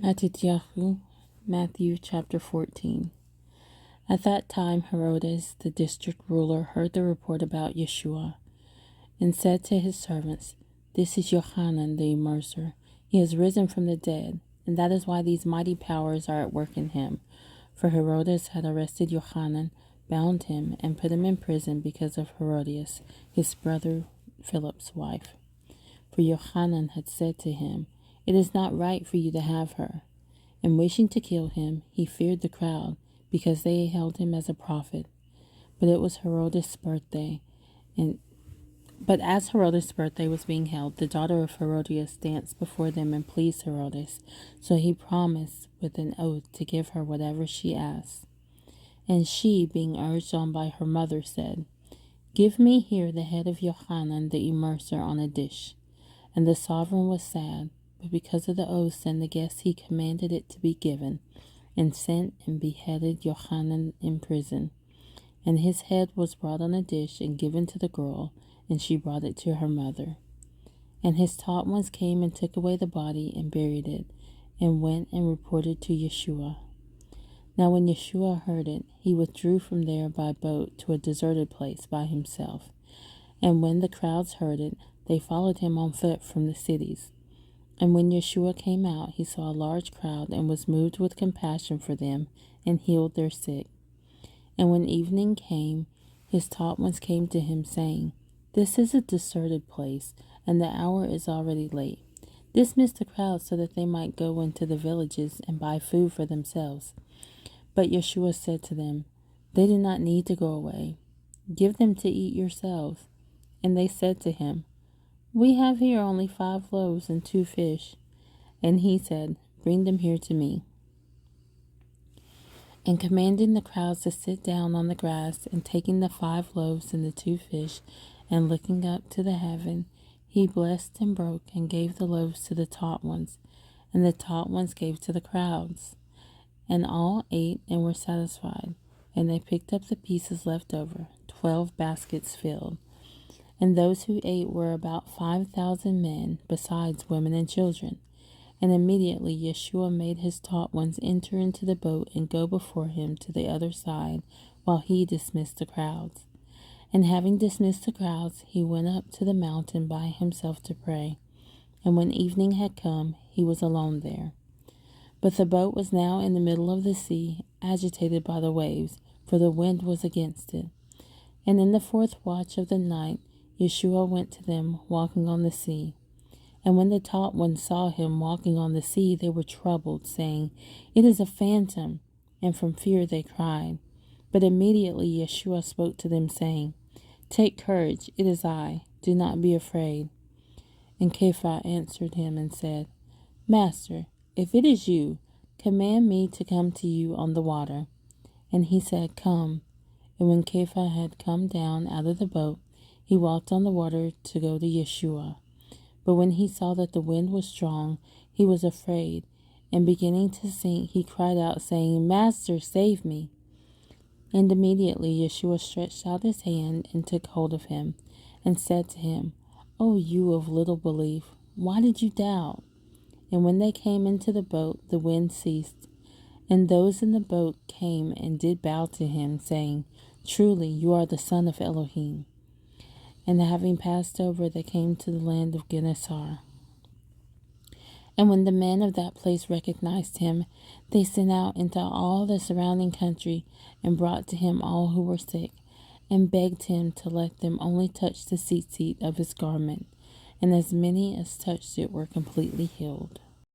Mattithyahu, Matthew chapter 14. At that time Herodes, the district ruler, heard the report about Yeshua, and said to his servants, "This is Yohanan the Immerser. He has risen from the dead, and that is why these mighty powers are at work in him." For Herodes had arrested Yohanan, bound him, and put him in prison because of Herodias, his brother Philip's wife. For Yohanan had said to him, "It is not right for you to have her." And wishing to kill him, he feared the crowd, because they held him as a prophet. But as Herodes' birthday was being held, the daughter of Herodias danced before them and pleased Herodes. So he promised with an oath to give her whatever she asked. And she, being urged on by her mother, said, "Give me here the head of Yohanan the Immerser on a dish." And the sovereign was sad, but because of the oaths and the guests he commanded it to be given, and sent and beheaded Yohanan in prison. And his head was brought on a dish and given to the girl, and she brought it to her mother. And his taught ones came and took away the body and buried it, and went and reported to Yeshua. Now when Yeshua heard it, he withdrew from there by boat to a deserted place by himself. And when the crowds heard it, they followed him on foot from the cities. And when Yeshua came out, he saw a large crowd and was moved with compassion for them, and healed their sick. And when evening came, his taught ones came to him, saying, "This is a deserted place, and the hour is already late. Dismiss the crowd so that they might go into the villages and buy food for themselves." But Yeshua said to them, "They do not need to go away. Give them to eat yourselves." And they said to him, "We have here only 5 loaves and 2 fish. And he said, "Bring them here to me." And commanding the crowds to sit down on the grass, and taking the 5 loaves and the 2 fish, and looking up to the heaven, he blessed and broke and gave the loaves to the taught ones, and the taught ones gave to the crowds. And all ate and were satisfied, and they picked up the pieces left over, 12 baskets filled. And those who ate were about 5,000 men, besides women and children. And immediately Yeshua made his taught ones enter into the boat and go before him to the other side, while he dismissed the crowds. And having dismissed the crowds, he went up to the mountain by himself to pray. And when evening had come, he was alone there. But the boat was now in the middle of the sea, agitated by the waves, for the wind was against it. And in the 4th watch of the night, Yeshua went to them, walking on the sea. And when the taught ones saw him walking on the sea, they were troubled, saying, "It is a phantom." And from fear they cried. But immediately Yeshua spoke to them, saying, "Take courage, it is I. Do not be afraid." And Kepha answered him and said, "Master, if it is you, command me to come to you on the water." And he said, "Come." And when Kepha had come down out of the boat, he walked on the water to go to Yeshua. But when he saw that the wind was strong, he was afraid, and beginning to sink, he cried out, saying, "Master, save me." And immediately Yeshua stretched out his hand and took hold of him, and said to him, "O you of little belief, why did you doubt?" And when they came into the boat, the wind ceased. And those in the boat came and did bow to him, saying, "Truly you are the Son of Elohim." And having passed over, they came to the land of Gennesaret. And when the men of that place recognized him, they sent out into all the surrounding country, and brought to him all who were sick, and begged him to let them only touch the tzitzit of his garment. And as many as touched it were completely healed.